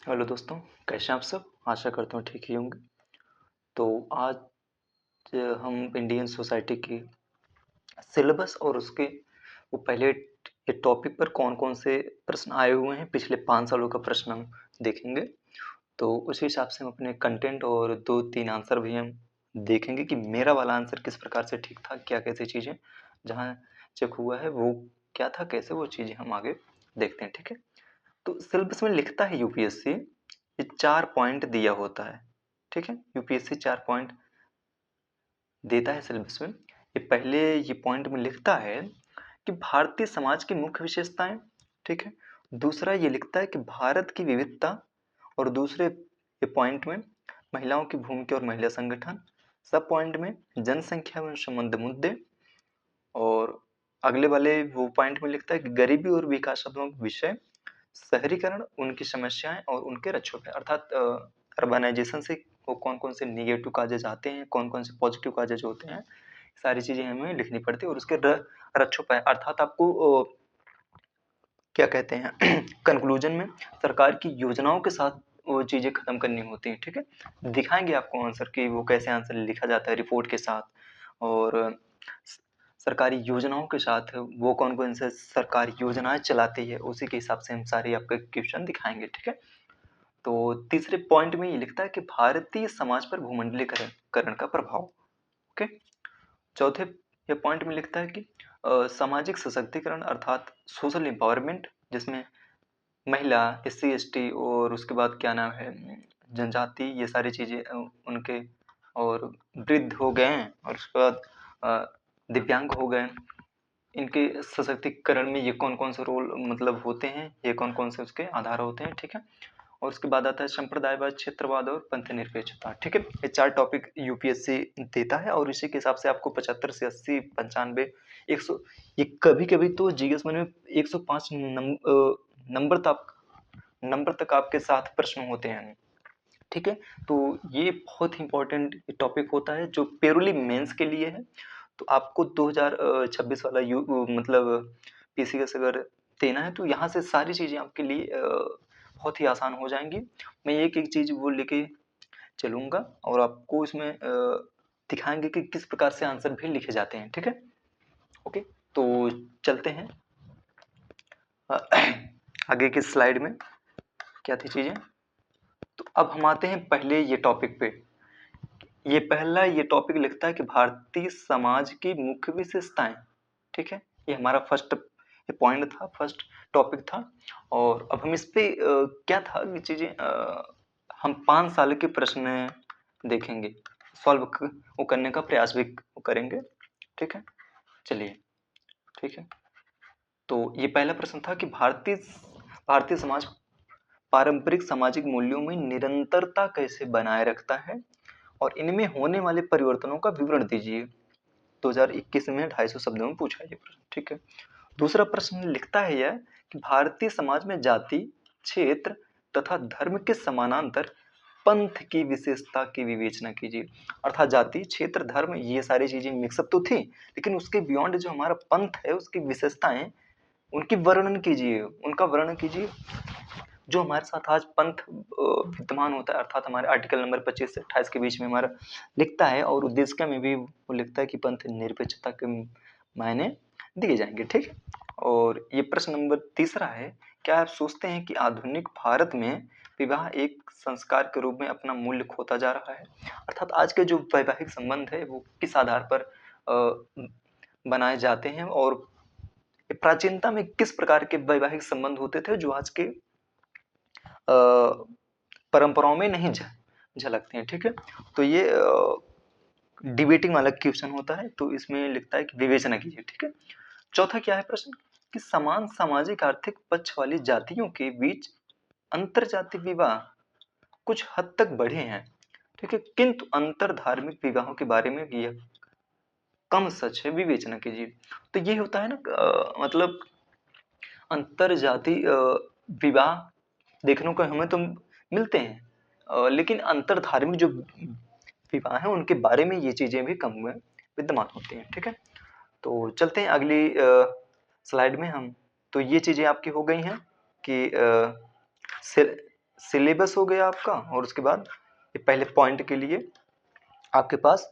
Hello दोस्तों, कैसे हैं आप सब? आशा करता हूँ ठीक ही होंगे। तो आज हम इंडियन सोसाइटी की सिलेबस और उसके वो पहले ये टॉपिक पर कौन-कौन से प्रश्न आए हुए हैं, पिछले 5 सालों का प्रश्न हम देखेंगे। तो उसी हिसाब से हम अपने कंटेंट और 2-3 आंसर भी हम देखेंगे कि मेरा वाला आंसर किस प्रकार से ठीक था, क्या कैसी चीज़ें जहाँ चेक हुआ है वो क्या था, कैसे वो चीज़ें हम आगे देखते हैं, ठीक है? तो सिलेबस में लिखता है यूपीएससी ये 4 पॉइंट दिया होता है, ठीक है? यूपीएससी 4 पॉइंट देता है सिलेबस में। ये पहले ये पॉइंट में लिखता है कि भारतीय समाज की मुख्य विशेषताएं, ठीक है? दूसरा ये लिखता है कि भारत की विविधता और दूसरे ये पॉइंट में महिलाओं की भूमिका और महिला संगठन, सब पॉइंट में जनसंख्या एवं संबंध मुद्दे और अगले वाले वो पॉइंट में लिखता है कि गरीबी और विकासात्मक विषय, शहरीकरण, उनकी समस्याएं और उनके रक्षोपाय अर्थात अर्बनाइजेशन से वो कौन-कौन से नेगेटिव काजेज़ आते हैं, कौन-कौन से पॉजिटिव काजेज़ होते हैं, सारी चीज़ें हमें लिखनी पड़ती है और उसके रक्षोपाय अर्थात आपको क्या कहते हैं कंक्लूजन में सरकार की योजनाओं के साथ वो चीज़ें खत्म करनी होती हैं, ठीक है? दिखाएँगे आपको आंसर कि वो कैसे आंसर लिखा जाता है रिपोर्ट के साथ और स सरकारी योजनाओं के साथ वो कौन-कौन से सरकार योजनाएँ चलाती है, उसी के हिसाब से हम सारे आपको क्वेश्चन दिखाएँगे, ठीक है? तो तीसरे पॉइंट में ये लिखता है कि भारतीय समाज पर भूमंडलीकरण करण का प्रभाव, ओके? चौथे ये पॉइंट में लिखता है कि सामाजिक सशक्तिकरण अर्थात सोशल एम्पावरमेंट जिसमें महिला, एससी, एसटी और उसके बाद क्या नाम है जनजाति ये सारी चीज़ें उनके और वृद्ध हो गए हैं और उसके बाद दिव्यांग हो गए। इनके सशक्तिकरण में ये कौन-कौन से रोल मतलब होते हैं, ये कौन-कौन से उसके आधार होते हैं, ठीक है? और उसके बाद आता है संप्रदायवाद, क्षेत्रवाद और पंथनिरपेक्षता, ठीक है? ये 4 टॉपिक यूपीएससी देता है और इसी के हिसाब से आपको 75 से 80, 95, 100 ये कभी-कभी तो जीएस में 105 नंबर तक आपके साथ प्रश्न होते हैं, ठीक है? तो ये बहुत ही इम्पोर्टेंट टॉपिक होता है जो प्योरली मेंस के लिए है। तो आपको 2026 वाला मतलब पीसीएस अगर देना है तो यहाँ से सारी चीज़ें आपके लिए बहुत ही आसान हो जाएँगी। मैं एक-एक चीज़ वो लेके चलूँगा और आपको इसमें दिखाएँगे कि किस प्रकार से आंसर भी लिखे जाते हैं, ठीक है? ओके, तो चलते हैं अ, आगे की स्लाइड में क्या थी चीज़ें? तो अब हम आते हैं पहले ये टॉपिक पे। ये पहला ये टॉपिक लिखता है कि भारतीय समाज की मुख्य विशेषताएँ, ठीक है? ये हमारा फर्स्ट ये पॉइंट था, फर्स्ट टॉपिक था और अब हम इस पे क्या था ये चीज़ें हम 5 साल के प्रश्न देखेंगे, सॉल्व क वो करने का प्रयास भी करेंगे, ठीक है? चलिए, ठीक है? तो ये पहला प्रश्न था कि भारतीय समाज पारंपरिक सामाजिक मूल्यों में निरंतरता कैसे बनाए रखता है और इनमें होने वाले परिवर्तनों का विवरण दीजिए। 2021 में 250 शब्दों में पूछा ये प्रश्न, ठीक है? दूसरा प्रश्न लिखता है यह कि भारतीय समाज में जाति, क्षेत्र तथा धर्म के समानांतर पंथ की विशेषता की विवेचना कीजिए। अर्थात जाति, क्षेत्र, धर्म ये सारी चीजें मिक्सअप तो थी, लेकिन उसके बियॉन्ड जो हमारा पंथ है, उसकी विशेषताएं, उनकी वर्णन कीजिए, उनका वर्णन कीजिए। जो हमारे साथ आज पंथ विद्यमान होता है अर्थात हमारे आर्टिकल नंबर 25 से 28 के बीच में हमारा लिखता है और उद्देशिका में भी वो लिखता है कि पंथ निरपेक्षता के मायने दिए जाएंगे, ठीक है? और ये प्रश्न नंबर तीसरा है, क्या आप सोचते हैं कि आधुनिक भारत में विवाह एक संस्कार के रूप में अपना मूल्य खोता जा रहा है? अर्थात आज के जो वैवाहिक संबंध है वो किस आधार पर बनाए जाते हैं और प्राचीनता में किस प्रकार के वैवाहिक संबंध होते थे जो आज के परंपराओं में नहीं झलकते हैं, ठीक है? तो ये डिबेटिंग वाला क्वेश्चन होता है, तो इसमें लिखता है कि विवेचना कीजिए, ठीक है? चौथा क्या है प्रश्न कि समान सामाजिक आर्थिक पक्ष वाली जातियों के बीच अंतर जाति विवाह कुछ हद तक बढ़े हैं, ठीक है? किंतु अंतर धार्मिक विवाहों के बारे में यह कम सच है, विवेचना कीजिए। तो ये होता है ना मतलब अंतर जाति विवाह देखने को हमें तो मिलते हैं लेकिन अंतर धार्मिक जो विवाह है उनके बारे में ये चीजें भी कम में विद्यमान होती हैं, ठीक है? तो चलते हैं अगली स्लाइड में हम। तो ये चीजें आपकी हो गई हैं कि सिलेबस हो गया आपका, और उसके बाद ये पहले पॉइंट के लिए आपके पास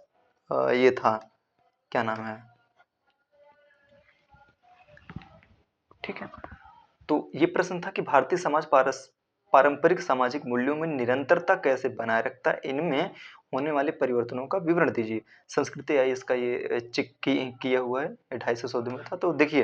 ये था, क्या नाम है, ठीक है। तो ये प्रश्न था कि भारतीय समाज पारंपरिक सामाजिक मूल्यों में निरंतरता कैसे बनाए रखता है, इनमें होने वाले परिवर्तनों का विवरण दीजिए। संस्कृति आई इसका ये चेक किया हुआ है, 250 शब्द में था। तो देखिए,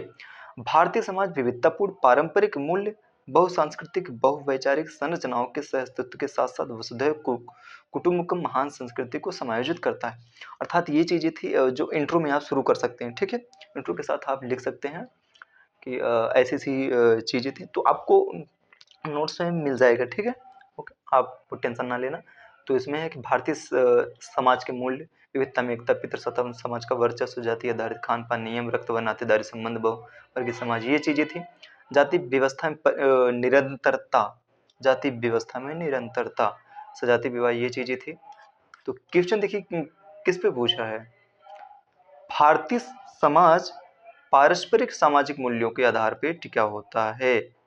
भारतीय समाज विविधतापूर्ण पारंपरिक मूल्य, बहुसांस्कृतिक बहुवैचारिक संरचनाओं के सहअस्तित्व के साथ साथ वसुधैव कुटुंबकम महान संस्कृति को समायोजित करता है। अर्थात ये चीजें थी जो इंट्रो में आप शुरू कर सकते हैं, ठीक है। इंट्रो के साथ आप लिख सकते हैं कि ऐसी सी चीजें थी, तो आपको नोट्स में मिल जाएगा, ठीक है। ओके, आप टेंशन ना लेना। तो इसमें है कि भारतीय समाज के मूल्य, विविधता में एकता, पितृसत्ता समाज का वर्चस्व, जाति आधारित खान पान नियम, रक्त व नातेदारी संबंध, बहुवर्गीय समाज, ये चीजें थी। जाति व्यवस्था में निरंतरता, जाति व्यवस्था में निरंतरता, सजाति विवाह, ये चीजें थी। तो क्वेश्चन देखिए किस पे पूछा है, भारतीय समाज पारस्परिक सामाजिक मूल्यों के आधार पर टिका होता है।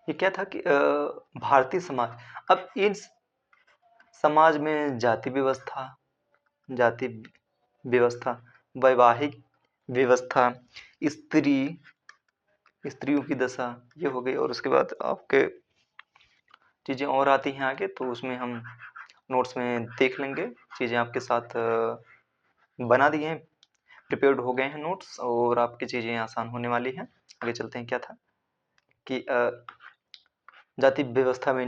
ये क्या था कि भारतीय समाज, अब इन समाज में जाति व्यवस्था, वैवाहिक व्यवस्था, स्त्री स्त्रियों की दशा, ये हो गई। और उसके बाद आपके चीज़ें और आती हैं आगे, तो उसमें हम नोट्स में देख लेंगे। चीज़ें आपके साथ बना दिए हैं, प्रिपेयर्ड हो गए हैं नोट्स, और आपकी चीज़ें आसान होने वाली हैं। आगे चलते हैं। क्या था कि जाति व्यवस्था में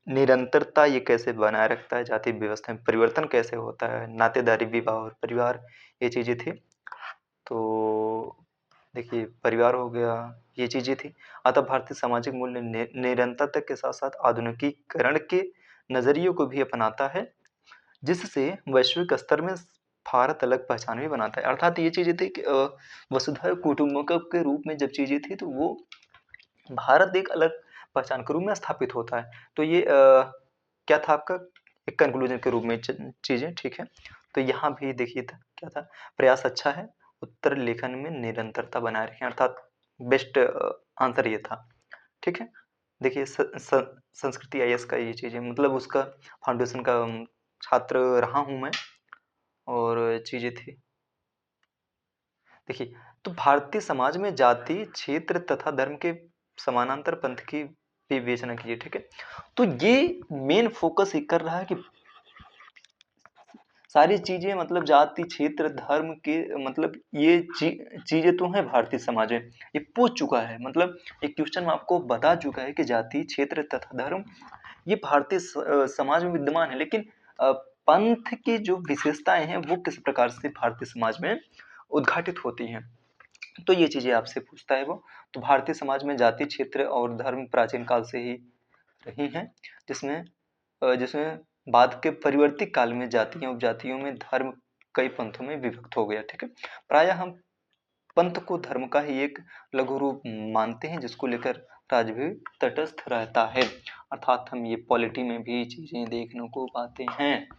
निरंतरता ये कैसे बनाए रखता है, जाति व्यवस्था में परिवर्तन कैसे होता है, नातेदारी, विवाह और परिवार, ये चीज़ें थी। तो देखिए, परिवार हो गया, ये चीज़ें थी। अतः भारतीय सामाजिक मूल्य निरंतरता के साथ साथ आधुनिकीकरण के नजरियों को भी अपनाता है, जिससे वैश्विक स्तर में भारत अलग पहचान भी बनाता है। अर्थात ये चीज़ें थी कि वसुधैव कुटुंबकम के रूप में जब चीज़ें थी, तो वो भारत एक अलग पहचान के रूप में स्थापित होता है। तो ये क्या था आपका एक कंक्लूजन के रूप में चीजें, ठीक है। तो यहाँ भी देखिए था, क्या था, प्रयास अच्छा है, उत्तर लेखन में निरंतरता बनाए रखें, अर्थात बेस्ट आंसर ये था, ठीक है। देखिए संस्कृति आईएएस का ये चीजें, मतलब उसका फाउंडेशन का छात्र रहा हूँ मैं, और चीजें थी। देखिए, तो भारतीय समाज में जाति, क्षेत्र तथा धर्म के समानांतर पंथ की विवेचना कीजिए, ठीक है। तो ये मेन फोकस ही कर रहा है कि सारी चीजें, मतलब जाति, क्षेत्र, धर्म के, मतलब ये चीजें तो हैं भारतीय समाज में, ये पूछ चुका है, मतलब एक क्वेश्चन में आपको बता चुका है कि जाति, क्षेत्र तथा धर्म ये भारतीय समाज में विद्यमान है, लेकिन पंथ की जो विशेषताएं हैं वो किस प्रकार से भारतीय समाज में उद्घाटित होती हैं, तो ये चीजें आपसे पूछता है वो। तो भारतीय समाज में जाति, क्षेत्र और धर्म प्राचीन काल से ही रही हैं, जिसमें जिसमें बाद के परिवर्तित काल में जातियों उपजातियों में धर्म कई पंथों में विभक्त हो गया, ठीक है। प्रायः हम पंथ को धर्म का ही एक लघु रूप मानते हैं, जिसको लेकर राज्य भी तटस्थ रहता है। अर्थात हम ये पॉलिटी में भी चीजें देखने को पाते हैं,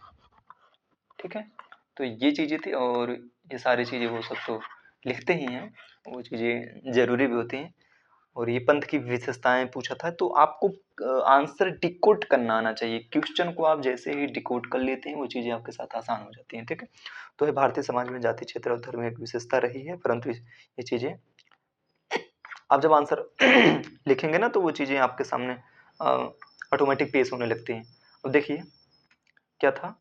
ठीक है। तो ये चीजें थी, और ये सारी चीजें वो सब तो लिखते ही हैं, वो चीजें जरूरी भी होती हैं। और ये पंथ की विशेषताएं पूछा था, तो आपको आंसर डिकोड करना आना चाहिए। क्वेश्चन को आप जैसे ही डिकोड कर लेते हैं, वो चीजें आपके साथ आसान हो जाती हैं, ठीक है। तो ये भारतीय समाज में जाति, क्षेत्र और धर्म एक विशेषता रही है, परंतु ये चीजें आप जब आंसर लिखेंगे ना, तो वो चीजें आपके सामने ऑटोमेटिक पेश होने लगती हैं। अब देखिए क्या था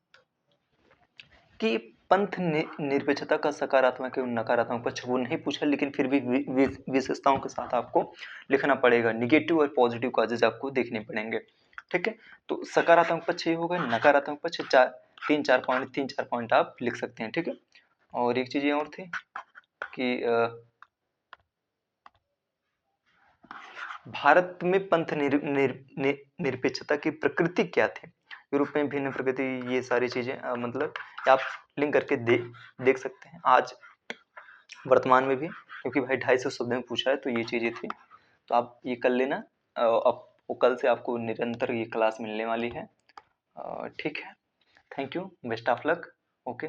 कि पंथ निरपेक्षता का सकारात्मक एवं नकारात्मक पक्ष वो नहीं पूछा, लेकिन फिर भी विशेषताओं के साथ आपको लिखना पड़ेगा। निगेटिव और पॉजिटिव कॉजेज आपको देखने पड़ेंगे, ठीक है। तो सकारात्मक पक्ष ये होगा, नकारात्मक पक्ष तीन चार पॉइंट आप लिख सकते हैं, ठीक है। और एक चीज ये और थी कि भारत में पंथ निरपेक्षता की प्रकृति क्या थी, यूरोप में भिन्न प्रकृति, ये सारी चीजें मतलब आप लिंक करके देख सकते हैं आज वर्तमान में भी, क्योंकि भाई 250 शब्द में पूछा है, तो ये चीजें थी। तो आप ये कर लेना। अब वो कल से आपको निरंतर ये क्लास मिलने वाली है, ठीक है। Thank you, best of luck, okay.